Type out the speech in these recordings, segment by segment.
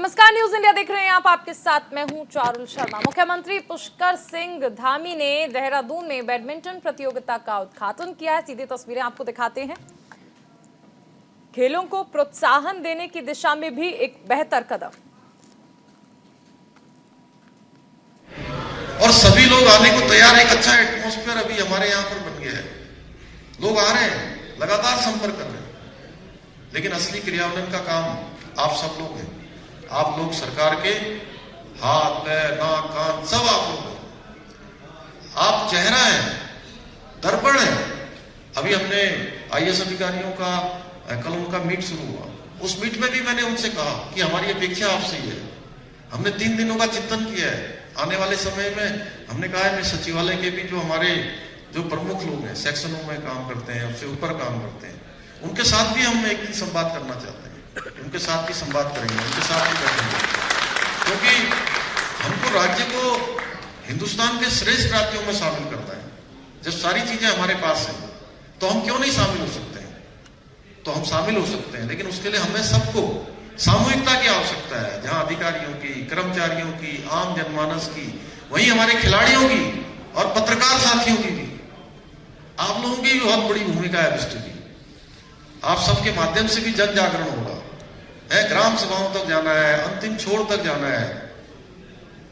नमस्कार, news India देख रहे हैं आप। आपके साथ मैं हूं चारुल शर्मा। मुख्यमंत्री पुष्कर सिंह धामी ने देहरादून में बैडमिंटन प्रतियोगिता का उद्घाटन किया है। सीधी तस्वीरें आपको दिखाते हैं। खेलों को प्रोत्साहन देने की दिशा में भी एक बेहतर कदम। और सभी लोग आने को तैयार है। एक अच्छा एटमॉस्फेयर अभी हमारे यहाँ पर बन गया है। लोग आ रहे हैं, लगातार संपर्क कर रहे हैं, लेकिन असली क्रियान्वयन का काम आप सब लोग हैं। आप लोग सरकार के हाथ, पैर, नाक, कान सब आप लोग हैं। आप चेहरा हैं, दर्पण है। अभी हमने आईएएस अधिकारियों का कल उनका मीट शुरू हुआ। उस मीट में भी मैंने उनसे कहा कि हमारी अपेक्षा आपसे ही है। हमने 3 दिनों का चिंतन किया है। आने वाले समय में हमने कहा है, मैं सचिवालय के भी जो हमारे जो प्रमुख लोग हैं, सेक्शनों में काम करते हैं, उससे ऊपर काम करते हैं, उनके साथ भी हम एक दिन संवाद करना चाहते हैं। उनके साथ भी संवाद करेंगे, उनके साथ भी बैठेंगे, क्योंकि हमको राज्य को हिंदुस्तान के श्रेष्ठ राज्यों में शामिल करना है। जब सारी चीजें हमारे पास हैं तो हम क्यों नहीं शामिल हो सकते हैं? तो हम शामिल हो सकते हैं, लेकिन उसके लिए हमें सबको सामूहिकता की आवश्यकता है। जहां अधिकारियों की, कर्मचारियों की, आम जनमानस की, वहीं हमारे खिलाड़ियों की और पत्रकार साथियों की भी, आप लोगों की बहुत बड़ी भूमिका है विष्णु जी। आप सबके माध्यम से भी जन जागरण होगा है। ग्राम सभाओं तक जाना है, अंतिम छोर तक जाना है।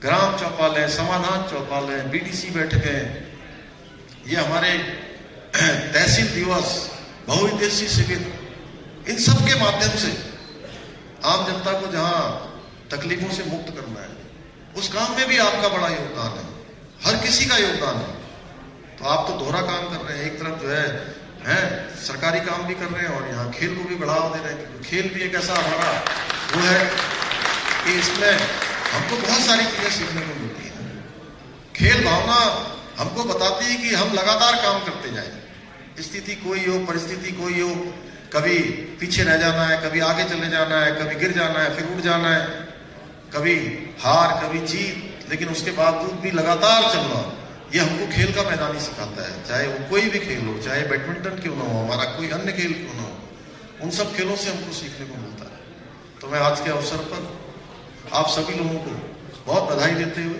ग्राम चौपाल, समाधान चौपाल, बीडीसी बैठकें, ये हमारे तहसील दिवस, बहुउद्देशीय शिविर, इन सब के माध्यम से आम जनता को जहां तकलीफों से मुक्त करना है, उस काम में भी आपका बड़ा योगदान है। हर किसी का योगदान है। तो आप तो दोहरा काम कर रहे हैं। एक तरफ जो है सरकारी काम भी कर रहे हैं और यहाँ खेल को भी बढ़ावा दे रहे हैं, क्योंकि खेल भी एक ऐसा हमारा वो है कि इसमें हमको बहुत सारी चीजें सीखने को मिलती हैं। खेल भावना हमको बताती है कि हम लगातार काम करते जाएं। स्थिति कोई हो, परिस्थिति कोई हो, कभी पीछे रह जाना है, कभी आगे चले जाना है, कभी गिर जाना है, फिर उठ जाना है, कभी हार, कभी जीत, लेकिन उसके बावजूद भी लगातार चलना, ये हमको खेल का मैदान ही सिखाता है। चाहे वो कोई भी खेल हो, चाहे बैडमिंटन क्यों ना हो, हमारा कोई अन्य खेल क्यों ना हो, उन सब खेलों से हमको सीखने को मिलता है। तो मैं आज के अवसर पर आप सभी लोगों को बहुत बधाई देते हुए,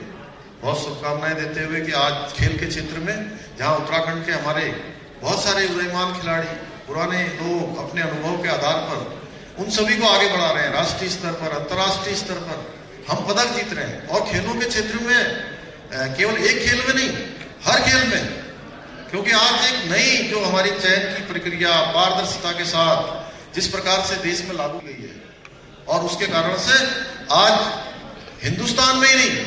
बहुत शुभकामनाएं देते हुए कि आज खेल के क्षेत्र में जहां उत्तराखंड के हमारे बहुत सारे उदयमान खिलाड़ी, पुराने लोग अपने अनुभव के आधार पर उन सभी को आगे बढ़ा रहे हैं। राष्ट्रीय स्तर पर, अंतर्राष्ट्रीय स्तर पर हम पदक जीत रहे हैं। और खेलों के क्षेत्र में केवल एक खेल में नहीं, हर खेल में, क्योंकि आज एक नई जो हमारी चयन की प्रक्रिया पारदर्शिता के साथ जिस प्रकार से देश में लागू गई है, और उसके कारण से आज हिंदुस्तान में ही नहीं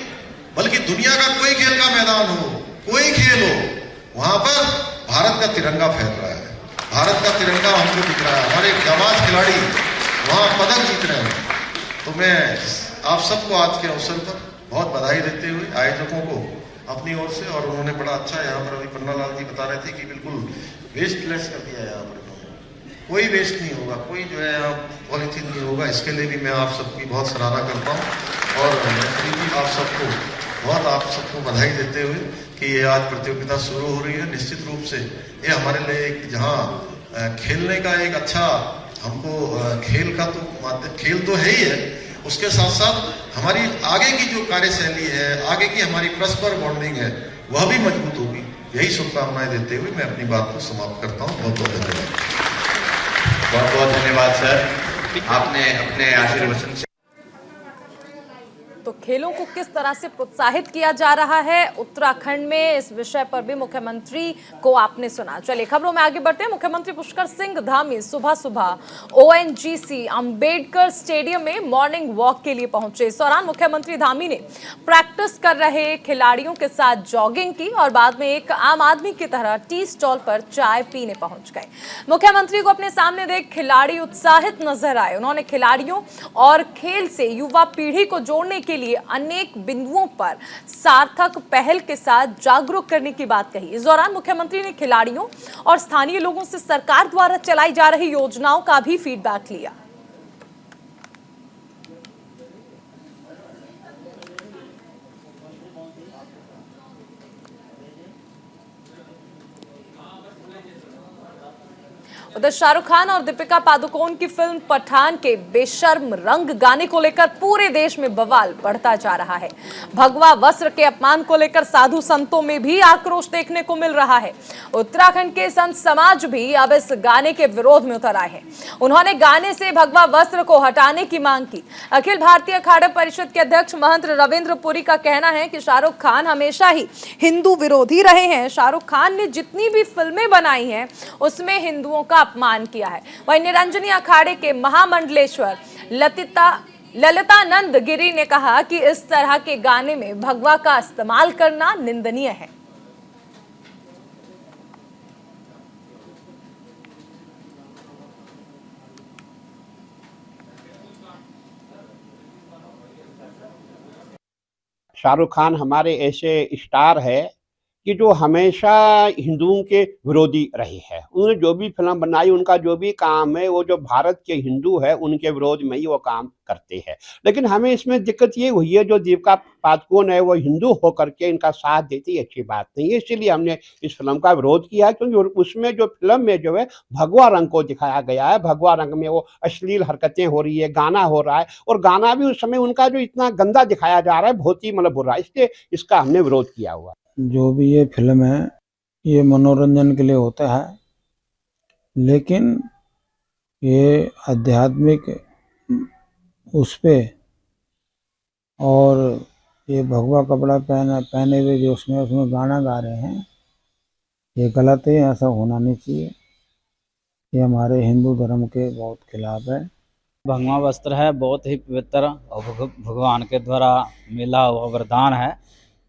बल्कि दुनिया का कोई खेल का मैदान हो, कोई खेल हो, वहां पर भारत का तिरंगा फहर रहा है। भारत का तिरंगा हमको दिख रहा है। हमारे जाबाज खिलाड़ी वहां पदक जीत रहे हैं। तो मैं आप सबको आज के अवसर पर बहुत बधाई देते हुए आयोजकों को अपनी ओर से, और उन्होंने बड़ा अच्छा यहाँ पर अभी पन्ना लाल जी बता रहे थे कि बिल्कुल वेस्टलेस कर दिया है यहाँ पर। कोई वेस्ट नहीं होगा, कोई जो है यहाँ पॉलीथीन नहीं होगा। इसके लिए भी मैं आप सबकी बहुत सराहना करता हूँ और आप सबको बधाई देते हुए कि ये आज प्रतियोगिता शुरू हो रही है। निश्चित रूप से ये हमारे लिए एक जहाँ खेलने का एक अच्छा हमको खेल का तो माध्यम, खेल तो है ही है, उसके साथ साथ हमारी आगे की जो कार्यशैली है, आगे की हमारी परस्पर बॉन्डिंग है, वह भी मजबूत होगी। यही शुभकामनाएं देते हुए मैं अपनी बात को समाप्त करता हूँ। बहुत बहुत धन्यवाद। बहुत बहुत धन्यवाद सर, आपने अपने आशीर्वचन से। तो खेलों को किस तरह से प्रोत्साहित किया जा रहा है उत्तराखंड में, इस विषय पर भी मुख्यमंत्री को आपने सुना। चलिए खबरों में आगे बढ़ते हैं। मुख्यमंत्री पुष्कर सिंह धामी सुबह सुबह ओएनजीसी अंबेडकर स्टेडियम में मॉर्निंग वॉक के लिए पहुंचे। इस दौरान मुख्यमंत्री धामी ने प्रैक्टिस कर रहे खिलाड़ियों के साथ जॉगिंग की और बाद में एक आम आदमी की तरह टी स्टॉल पर चाय पीने पहुंच गए। मुख्यमंत्री को अपने सामने देख खिलाड़ी उत्साहित नजर आए। उन्होंने खिलाड़ियों और खेल से युवा पीढ़ी को जोड़ने के लिए अनेक बिंदुओं पर सार्थक पहल के साथ जागरूक करने की बात कही। इस दौरान मुख्यमंत्री ने खिलाड़ियों और स्थानीय लोगों से सरकार द्वारा चलाई जा रही योजनाओं का भी फीडबैक लिया। उधर शाहरुख खान और दीपिका पादुकोण की फिल्म पठान के बेशर्म रंग गाने को लेकर पूरे देश में बवाल बढ़ता जा रहा है। भगवा वस्त्र के अपमान को लेकर साधु संतों में भी आक्रोश देखने को मिल रहा है। उत्तराखंड के संत समाज भी अब इस गाने के विरोध में उतर आए हैं। उन्होंने गाने से भगवा वस्त्र को हटाने की मांग की। अखिल भारतीय अखाड़ा परिषद के अध्यक्ष महंत रविंद्र पुरी का कहना है कि शाहरुख खान हमेशा ही हिंदू विरोधी रहे हैं। शाहरुख खान ने जितनी भी फिल्में बनाई हैं उसमें हिंदुओं का अपमान किया है। वहीं निरंजनी अखाड़े के महामंडलेश्वर ललितानंद गिरी ने कहा कि इस तरह के गाने में भगवा का इस्तेमाल करना निंदनीय है। शाहरुख खान हमारे ऐसे स्टार है कि जो हमेशा हिंदुओं के विरोधी रहे हैं। उन्होंने जो भी फिल्म बनाई, उनका जो भी काम है, वो जो भारत के हिंदू है उनके विरोध में ही वो काम करते हैं। लेकिन हमें इसमें दिक्कत ये हुई है, जो दीपिका पादुकोण है वो हिंदू होकर के इनका साथ देती है, अच्छी बात नहीं है। इसीलिए हमने इस फिल्म का विरोध किया, क्योंकि उसमें जो फिल्म में जो है भगवा रंग को दिखाया गया है। भगवा रंग में वो अश्लील हरकतें हो रही है, गाना हो रहा है, और गाना भी उस समय उनका जो इतना गंदा दिखाया जा रहा है, बहुत ही मतलब बुरा है। इसलिए इसका हमने विरोध किया हुआ। जो भी ये फिल्म है ये मनोरंजन के लिए होता है, लेकिन ये आध्यात्मिक उस पे और ये भगवा कपड़ा पहने हुए जो उसमें गाना गा रहे हैं, ये गलत है। ऐसा होना नहीं चाहिए। ये हमारे हिंदू धर्म के बहुत खिलाफ है। भगवा वस्त्र है बहुत ही पवित्र और भगवान के द्वारा मिला हुआ वरदान है।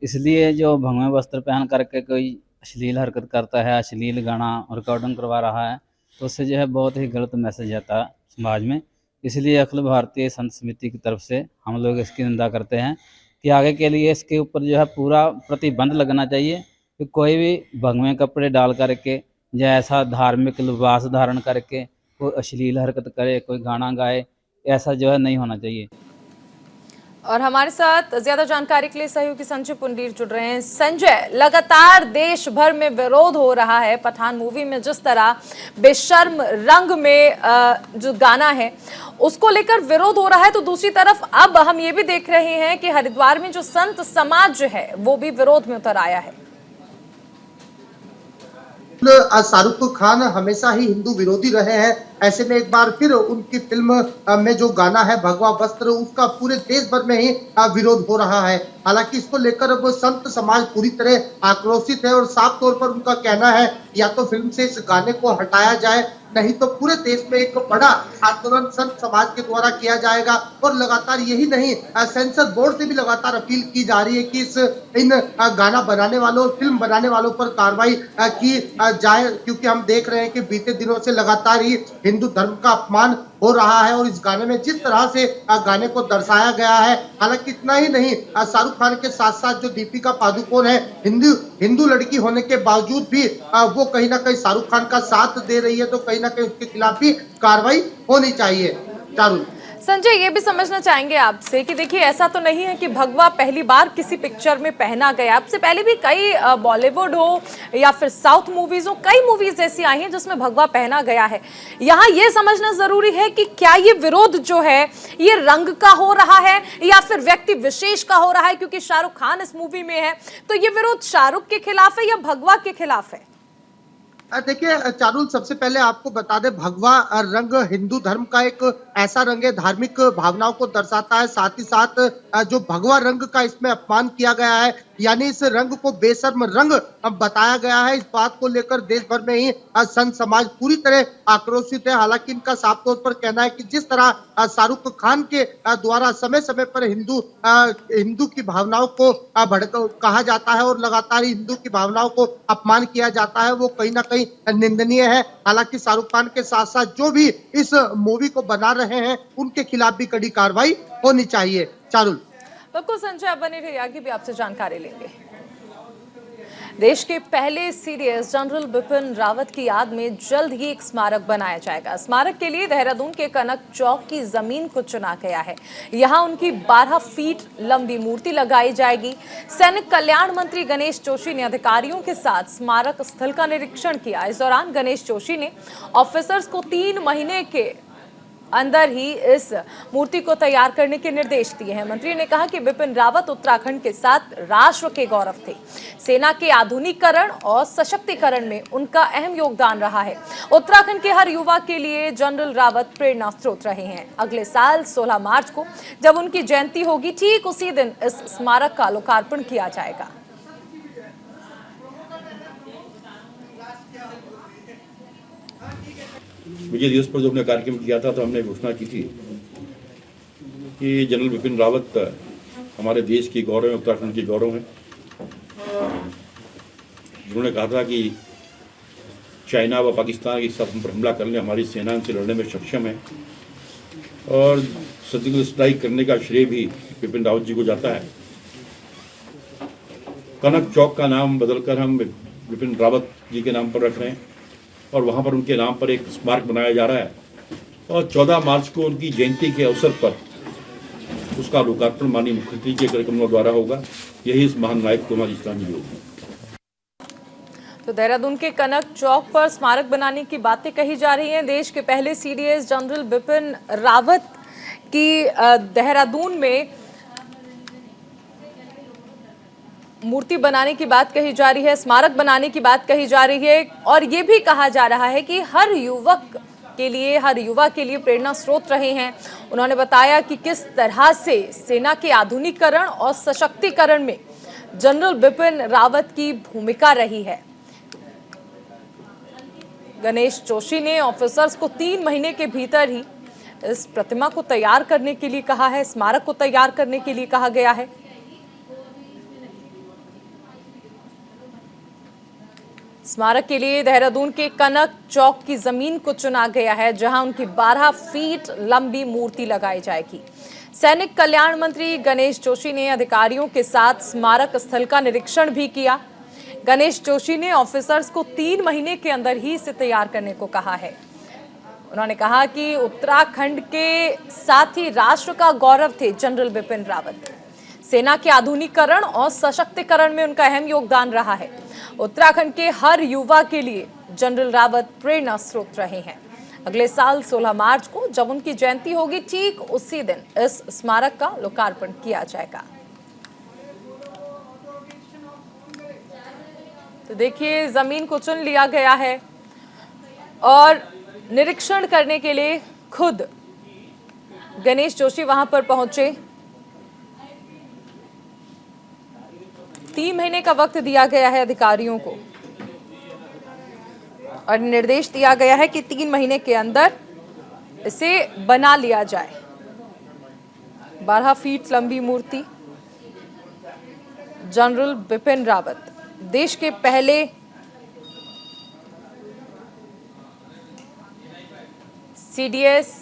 इसलिए जो भगवे वस्त्र पहन करके कोई अश्लील हरकत करता है, अश्लील गाना रिकॉर्डिंग करवा रहा है, तो उससे जो है बहुत ही गलत मैसेज जाता है समाज में। इसलिए अखिल भारतीय संत समिति की तरफ से हम लोग इसकी निंदा करते हैं कि आगे के लिए इसके ऊपर जो है पूरा प्रतिबंध लगना चाहिए कि कोई भी भगवे कपड़े डाल करके या ऐसा धार्मिक लिबास धारण करके कोई अश्लील हरकत करे, कोई गाना गाए, ऐसा जो है नहीं होना चाहिए। और हमारे साथ ज्यादा जानकारी के लिए सहयोगी संजय पुंडीर जुड़ रहे हैं। संजय, लगातार देश भर में विरोध हो रहा है पठान मूवी में जिस तरह बेशर्म रंग में जो गाना है उसको लेकर विरोध हो रहा है, तो दूसरी तरफ अब हम ये भी देख रहे हैं कि हरिद्वार में जो संत समाज है वो भी विरोध में उतर आया है। शाहरुख खान हमेशा ही हिंदू विरोधी रहे हैं। ऐसे में एक बार फिर उनकी फिल्म में जो गाना है भगवा वस्त्र, उसका पूरे देश भर में ही विरोध हो रहा है। हालांकि इसको लेकर अब संत समाज पूरी तरह आक्रोशित है और साफ तौर पर उनका कहना है या तो फिल्म से इस गाने को हटाया जाए, नहीं तो पूरे देश में एक बड़ा आंदोलन संत समाज के द्वारा किया जाएगा। और लगातार यही नहीं, सेंसर बोर्ड से भी लगातार अपील की जा रही है कि इन गाना बनाने वालों और फिल्म बनाने वालों पर कार्रवाई की जाए, क्योंकि हम देख रहे हैं कि बीते दिनों से लगातार ही हिंदू धर्म का अपमान हो रहा है और इस गाने में जिस तरह से गाने को दर्शाया गया है। हालांकि इतना ही नहीं, शाहरुख खान के साथ साथ जो दीपिका पादुकोण है हिंदू लड़की होने के बावजूद भी वो कहीं ना कहीं शाहरुख खान का साथ दे रही है, तो कहीं ना कहीं उसके खिलाफ भी कार्रवाई होनी चाहिए। चारुल, संजय, ये भी समझना चाहेंगे आपसे कि देखिए ऐसा तो नहीं है कि भगवा पहली बार किसी पिक्चर में पहना गया। आपसे पहले भी कई बॉलीवुड हो या फिर साउथ मूवीज हो, कई मूवीज ऐसी आई हैं जिसमें भगवा पहना गया है। यहाँ ये समझना जरूरी है कि क्या ये विरोध जो है ये रंग का हो रहा है या फिर व्यक्ति विशेष का हो रहा है, क्योंकि शाहरुख खान इस मूवी में है, तो ये विरोध शाहरुख के खिलाफ है या भगवा के खिलाफ है? देखिए चारुल, सबसे पहले आपको बता दें, भगवा रंग हिंदू धर्म का एक ऐसा रंग है, धार्मिक भावनाओं को दर्शाता है। साथ ही साथ जो भगवा रंग का इसमें अपमान किया गया है, यानी इस रंग को बेशर्म रंग बताया गया है। इस बात को लेकर देश भर में ही संत समाज पूरी तरह आक्रोशित है। हालांकि इनका साफ तौर पर कहना है कि जिस तरह शाहरुख खान के द्वारा समय समय पर हिंदू की भावनाओं को कहा जाता है और लगातार हिंदू की भावनाओं को अपमान किया जाता है, वो कहीं ना कहीं निंदनीय है। हालांकि शाहरुख खान के साथ साथ जो भी इस मूवी को बना रहे हैं उनके खिलाफ भी कड़ी कार्रवाई होनी चाहिए। चारुल, बिल्कुल संजय, आप बने रहिए, आगे भी आपसे जानकारी लेंगे। देश के पहले सीडीएस जनरल बिपिन रावत की याद में जल्द ही एक स्मारक बनाया जाएगा। स्मारक के लिए देहरादून के कनक चौक की जमीन को चुना गया है। यहां उनकी 12 फीट लंबी मूर्ति लगाई जाएगी। सैनिक कल्याण मंत्री गणेश जोशी ने अधिकारियों के साथ स्मारक स्थल का निरीक्षण किया। इस दौरान गणेश जोशी ने ऑफिसर्स को 3 महीने के अंदर ही इस मूर्ति को तैयार करने के निर्देश दिए हैं। मंत्री ने कहा कि बिपिन रावत उत्तराखंड के साथ राष्ट्र के गौरव थे। सेना के आधुनिकीकरण और सशक्तिकरण में उनका अहम योगदान रहा है। उत्तराखंड के हर युवा के लिए जनरल रावत प्रेरणा स्रोत रहे हैं। अगले साल 16 मार्च को जब उनकी जयंती होगी, ठीक उसी दिन इस स्मारक का लोकार्पण किया जाएगा। विजय दिवस पर जो हमने कार्यक्रम किया था तो हमने घोषणा की थी कि जनरल बिपिन रावत हमारे देश की गौरव है, उत्तराखंड की गौरव है। उन्होंने कहा था कि चाइना व पाकिस्तान के साथ हम पर हमला करने हमारी सेना से लड़ने में सक्षम है और सर्जिकल स्ट्राइक करने का श्रेय भी बिपिन रावत जी को जाता है। कनक चौक का नाम बदलकर हम बिपिन रावत जी के नाम पर रख रहे हैं और वहाँ पर उनके नाम पर एक स्मारक बनाया जा रहा है और 14 मार्च को उनकी जयंती के अवसर पर उसका लोकार्पण माननीय मुख्यमंत्री के कार्यक्रमों द्वारा होगा। यही इस महान नायक को हमारी श्रद्धांजलि होगी। तो देहरादून के कनक चौक पर स्मारक बनाने की बातें कही जा रही हैं। देश के पहले सीडीएस जनरल बिपिन रावत की देहरादून में मूर्ति बनाने की बात कही जा रही है, स्मारक बनाने की बात कही जा रही है और ये भी कहा जा रहा है कि हर युवा के लिए प्रेरणा स्रोत रहे हैं। उन्होंने बताया कि किस तरह से सेना के आधुनिकीकरण और सशक्तिकरण में जनरल बिपिन रावत की भूमिका रही है। गणेश जोशी ने ऑफिसर्स को 3 महीने के भीतर ही इस प्रतिमा को तैयार करने के लिए कहा है, स्मारक को तैयार करने के लिए कहा गया है। स्मारक के लिए देहरादून के कनक चौक की जमीन को चुना गया है, जहां उनकी 12 फीट लंबी मूर्ति लगाई जाएगी। सैनिक कल्याण मंत्री गणेश जोशी ने अधिकारियों के साथ स्मारक स्थल का निरीक्षण भी किया। गणेश जोशी ने ऑफिसर्स को 3 महीने के अंदर ही इसे तैयार करने को कहा है। उन्होंने कहा कि उत्तराखंड के साथ ही राष्ट्र का गौरव थे जनरल बिपिन रावत। सेना के आधुनिकीकरण और सशक्तिकरण में उनका अहम योगदान रहा है। उत्तराखंड के हर युवा के लिए जनरल रावत प्रेरणा स्रोत रहे हैं। अगले साल 16 मार्च को जब उनकी जयंती होगी, ठीक उसी दिन इस स्मारक का लोकार्पण किया जाएगा। तो देखिए, जमीन को चुन लिया गया है और निरीक्षण करने के लिए खुद गणेश जोशी वहां पर पहुंचे। 3 महीने का वक्त दिया गया है अधिकारियों को और निर्देश दिया गया है कि 3 महीने के अंदर इसे बना लिया जाए। 12 फीट लंबी मूर्ति जनरल बिपिन रावत, देश के पहले सीडीएस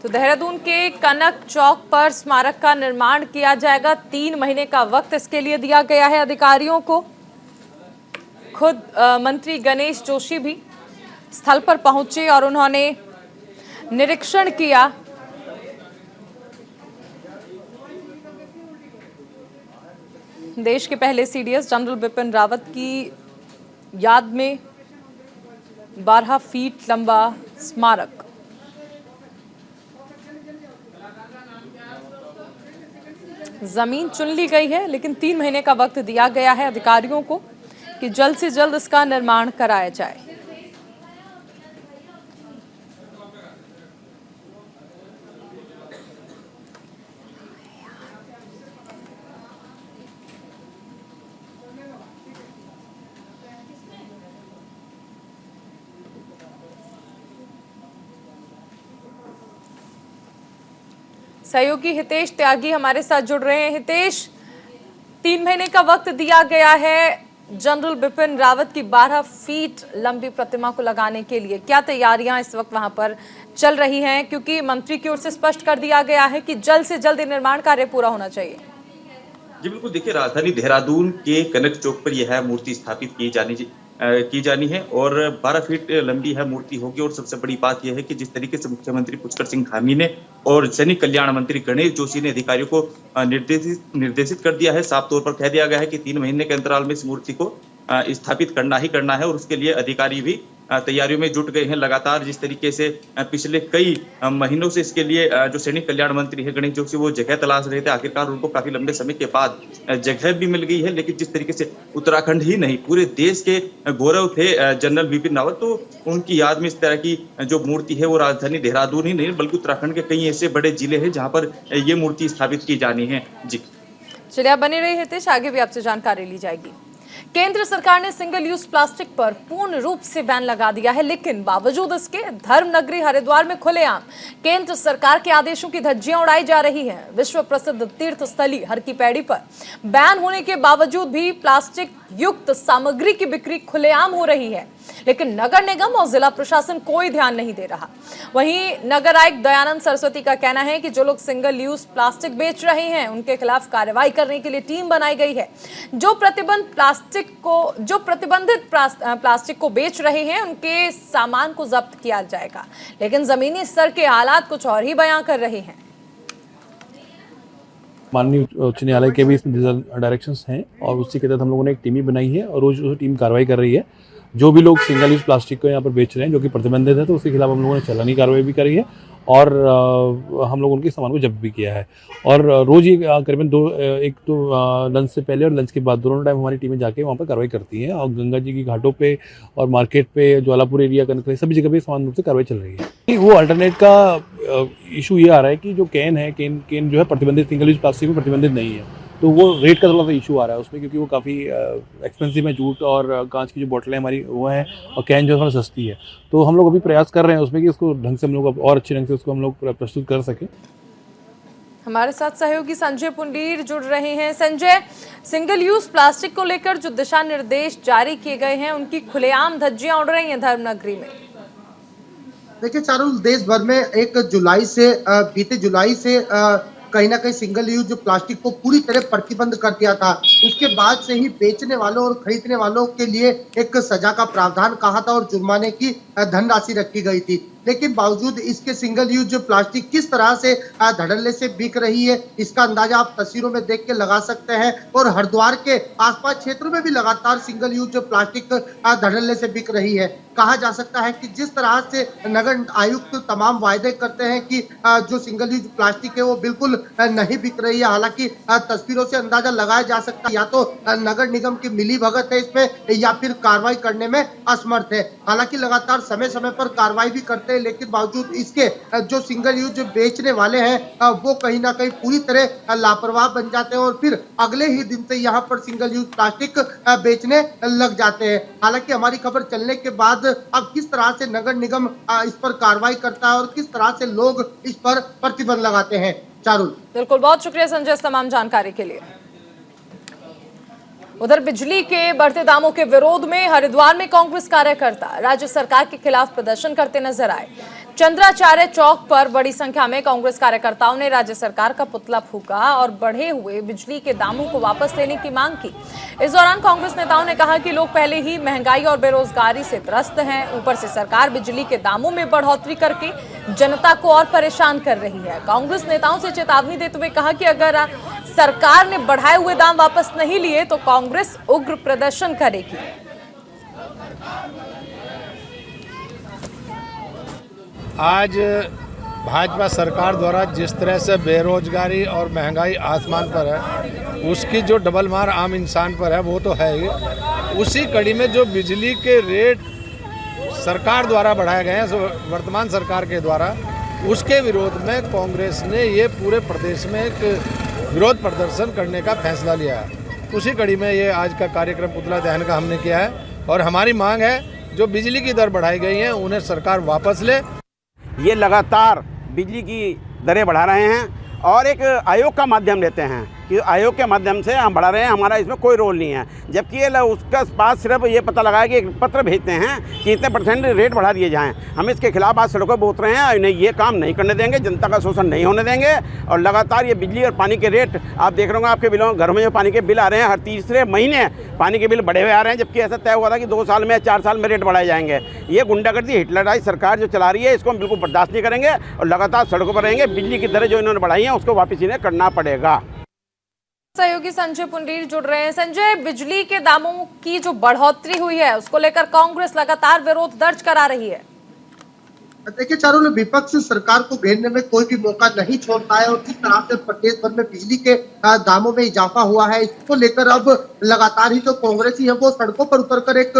तो देहरादून के कनक चौक पर स्मारक का निर्माण किया जाएगा। 3 महीने का वक्त इसके लिए दिया गया है अधिकारियों को। खुद मंत्री गणेश जोशी भी स्थल पर पहुंचे और उन्होंने निरीक्षण किया। देश के पहले सीडीएस जनरल बिपिन रावत की याद में 12 फीट लंबा स्मारक। जमीन चुन ली गई है, लेकिन 3 महीने का वक्त दिया गया है अधिकारियों को कि जल्द से जल्द इसका निर्माण कराया जाए। सहयोगी हितेश त्यागी हमारे साथ जुड़ रहे हैं। हितेश, 3 महीने का वक्त दिया गया है जनरल बिपिन रावत की 12 फीट लंबी प्रतिमा को लगाने के लिए, क्या तैयारियां इस वक्त वहां पर चल रही हैं? क्योंकि मंत्री की ओर से स्पष्ट कर दिया गया है कि जल्द से जल्द निर्माण कार्य पूरा होना चाहिए। जी बिल्कुल, देखिए राजधानी देहरादून के कनक चौक पर यह मूर्ति स्थापित की जानी है और 12 फीट लंबी है मूर्ति होगी। और सबसे बड़ी बात यह है कि जिस तरीके से मुख्यमंत्री पुष्कर सिंह धामी ने और सैनिक कल्याण मंत्री गणेश जोशी ने अधिकारियों को निर्देशित कर दिया है, साफ तौर पर कह दिया गया है कि 3 महीने के अंतराल में इस मूर्ति को स्थापित करना ही करना है। और उसके लिए अधिकारी भी तैयारियों में जुट गए हैं। लगातार जिस तरीके से पिछले कई महीनों से इसके लिए जो सैनिक कल्याण मंत्री है गणेश जोशी वो जगह तलाश रहे थे, आखिरकार उनको काफी लंबे समय के बाद जगह भी मिल गई है। लेकिन जिस तरीके से उत्तराखंड ही नहीं पूरे देश के गौरव थे जनरल बिपिन रावत, तो उनकी याद में इस तरह की जो मूर्ति है वो राजधानी देहरादून ही नहीं बल्कि उत्तराखंड के कई ऐसे बड़े जिले हैं जहाँ पर ये मूर्ति स्थापित की जानी है। जी चलिए, आप बने रहिए हितेश, आगे भी आपसे जानकारी ली जाएगी। केंद्र सरकार ने सिंगल यूज प्लास्टिक पर पूर्ण रूप से बैन लगा दिया है, लेकिन बावजूद इसके धर्मनगरी हरिद्वार में खुलेआम केंद्र सरकार के आदेशों की धज्जियां उड़ाई जा रही हैं। विश्व प्रसिद्ध तीर्थ स्थली हर की पैड़ी पर बैन होने के बावजूद भी प्लास्टिक युक्त सामग्री की बिक्री खुलेआम हो रही है, लेकिन नगर निगम और जिला प्रशासन कोई ध्यान नहीं दे रहा। वहीं नगर आयुक्त दयानंद सरस्वती का कहना है कि जो लोग सिंगल यूज प्लास्टिक बेच रहे हैं उनके खिलाफ कार्रवाई करने के लिए टीम बनाई गई है। जो प्रतिबंधित प्लास्टिक को बेच रहे हैं उनके सामान को जब्त किया जाएगा, लेकिन जमीनी स्तर के हालात कुछ और ही बयां कर रहे हैं। माननीय उच्च न्यायालय के भी इसमें डायरेक्शंस हैं और उसी के तहत हम लोगों ने एक टीम ही बनाई है और रोज टीम कार्रवाई कर रही है। जो भी लोग सिंगल यूज प्लास्टिक को यहाँ पर बेच रहे हैं जो कि प्रतिबंधित है, तो उसके खिलाफ हम लोगों ने चालानी कार्रवाई भी करी है और हम लोगों के सामान को जब्त भी किया है। और रोज ही करीबन एक तो लंच से पहले और लंच के बाद दोनों टाइम हमारी टीमें जाके वहाँ पर कार्रवाई करती हैं और गंगा जी की घाटों पे और मार्केट पे, ज्वालापुर एरिया, कनक, सभी जगह पे समान रूप से कार्रवाई चल रही है। वो अल्टरनेट का इशू ये आ रहा है कि जो कैन है, कैन जो है प्रतिबंधित, सिंगल यूज प्लास्टिक में प्रतिबंधित नहीं है, तो वो रेट का थोड़ा सा इशू आ रहा है उसमें, क्योंकि वो काफ़ी एक्सपेंसिव है। जूट और कांच की जो बोतलें हमारी वो हैं और कैन जो है थोड़ा सस्ती है, तो हम लोग अभी प्रयास कर रहे हैं उसमें कि इसको ढंग से हम लोग और अच्छे ढंग से उसको हम लोग प्रस्तुत कर सकें। हमारे साथ सहयोगी संजय पुंडीर जुड़ रहे हैं। संजय, सिंगल यूज प्लास्टिक को लेकर जो दिशा निर्देश जारी किए गए हैं उनकी खुलेआम धज्जियां उड़ रही हैं धर्मनगरी में। देखिए चारुल, देश भर में 1 जुलाई से बीते जुलाई से कहीं ना कहीं सिंगल यूज प्लास्टिक को पूरी तरह प्रतिबंध कर दिया था। उसके बाद से ही बेचने वालों और खरीदने वालों के लिए एक सजा का प्रावधान कहा था और जुर्माने की धनराशि रखी गई थी। लेकिन बावजूद इसके सिंगल यूज प्लास्टिक किस तरह से धड़ल्ले से बिक रही है, इसका अंदाजा आप तस्वीरों में देख के लगा सकते हैं। और हरिद्वार के आसपास क्षेत्रों में भी लगातार सिंगल यूज प्लास्टिक धड़ल्ले से बिक रही है। कहा जा सकता है कि जिस तरह से नगर आयुक्त तमाम वायदे करते हैं कि जो सिंगल यूज प्लास्टिक है वो बिल्कुल नहीं बिक रही है, हालांकि तस्वीरों से अंदाजा लगाया जा सकता है या तो नगर निगम की मिलीभगत है इसमें या फिर कार्रवाई करने में असमर्थ है। हालांकि लगातार समय समय पर कार्रवाई भी करते हैं, लेकिन बावजूद इसके जो सिंगल यूज बेचने वाले हैं वो कहीं ना कहीं पूरी तरह लापरवाह बन जाते हैं और फिर अगले ही दिन से यहाँ पर सिंगल यूज प्लास्टिक बेचने लग जाते हैं। हालांकि हमारी खबर चलने के बाद अब किस तरह से नगर निगम इस पर कार्रवाई करता है और किस तरह से लोग इस पर प्रतिबंध लगाते हैं। चारुल, बिल्कुल, बहुत शुक्रिया संजय इस तमाम जानकारी के लिए। उधर बिजली के बढ़ते दामों के विरोध में हरिद्वार में कांग्रेस कार्यकर्ता राज्य सरकार के खिलाफ प्रदर्शन करते नजर आए। चंद्राचार्य चौक पर बड़ी संख्या में कांग्रेस कार्यकर्ताओं ने राज्य सरकार का पुतला फूंका और बढ़े हुए बिजली के दामों को वापस लेने की मांग की। इस दौरान कांग्रेस नेताओं ने कहा कि लोग पहले ही महंगाई और बेरोजगारी से त्रस्त हैं, ऊपर से सरकार बिजली के दामों में बढ़ोतरी करके जनता को और परेशान कर रही है। कांग्रेस नेताओं से चेतावनी देते हुए कहा कि अगर सरकार ने बढ़ाए हुए दाम वापस नहीं लिए तो कांग्रेस उग्र प्रदर्शन करेगी। आज भाजपा सरकार द्वारा जिस तरह से बेरोजगारी और महंगाई आसमान पर है, उसकी जो डबल मार आम इंसान पर है वो तो है ही। उसी कड़ी में जो बिजली के रेट सरकार द्वारा बढ़ाए गए हैं वर्तमान सरकार के द्वारा, उसके विरोध में कांग्रेस ने ये पूरे प्रदेश में एक विरोध प्रदर्शन करने का फैसला लिया है। उसी कड़ी में ये आज का कार्यक्रम पुतला दहन का हमने किया है और हमारी मांग है जो बिजली की दर बढ़ाई गई है उन्हें सरकार वापस ले। ये लगातार बिजली की दरें बढ़ा रहे हैं और एक आयोग का माध्यम लेते हैं कि आयोग के माध्यम से हम बढ़ा रहे हैं, हमारा इसमें कोई रोल नहीं है। जबकि ये उसका पास सिर्फ ये पता लगाया कि एक पत्र भेजते हैं कि इतने % रेट बढ़ा दिए जाएं। हम इसके खिलाफ आज सड़कों पर उतरे हैं, नहीं ये काम नहीं करने देंगे, जनता का शोषण नहीं होने देंगे। और लगातार ये बिजली और पानी के रेट आप देख रहे होंगे, आपके बिलों घर में जो पानी के बिल आ रहे हैं, हर तीसरे महीने पानी के बिल बढ़े हुए आ रहे हैं। जबकि ऐसा तय हुआ था कि 2 साल में 4 साल में रेट बढ़ाए जाएंगे। ये गुंडागर्दी हिटलराइज सरकार जो चला रही है, इसको हम बिल्कुल बर्दाश्त नहीं करेंगे और लगातार सड़कों पर रहेंगे। बिजली की दरें जो इन्होंने बढ़ाई हैं उसको वापस इन्हें करना पड़ेगा। सहयोगी संजय पुंडीर जुड़ रहे हैं। संजय, बिजली के दामों की जो बढ़ोतरी हुई है उसको लेकर कांग्रेस लगातार विरोध दर्ज करा रही है। देखिए चारों विपक्ष सरकार को घेरने में कोई भी मौका नहीं छोड़ता है और जिस तरह से प्रदेश भर में बिजली के दामों में इजाफा हुआ है, इसको लेकर अब लगातार ही जो कांग्रेसी है वो सड़कों पर उतरकर एक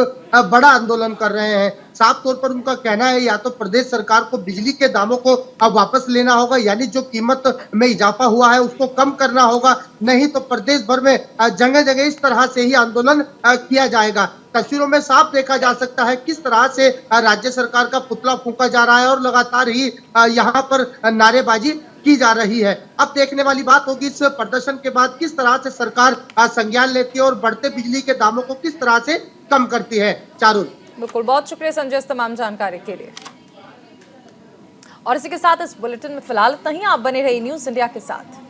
बड़ा आंदोलन कर रहे हैं। साफ तौर पर उनका कहना है या तो प्रदेश सरकार को बिजली के दामों को अब वापस लेना होगा, यानी जो कीमत में इजाफा हुआ है उसको कम करना होगा, नहीं तो प्रदेश भर में जगह जगह इस तरह से ही आंदोलन किया जाएगा। तस्वीरों में साफ देखा जा सकता है किस तरह से राज्य सरकार का पुतला फूंका जा रहा है और लगातार ही यहाँ पर नारेबाजी की जा रही है। अब देखने वाली बात होगी इस प्रदर्शन के बाद किस तरह से सरकार संज्ञान लेती है और बढ़ते बिजली के दामों को किस तरह से कम करती है। चारुल, बिल्कुल, बहुत शुक्रिया संजय इस तमाम जानकारी के लिए। और इसी के साथ इस बुलेटिन में फिलहाल इतना ही। आप बने रहिए न्यूज़ इंडिया के साथ।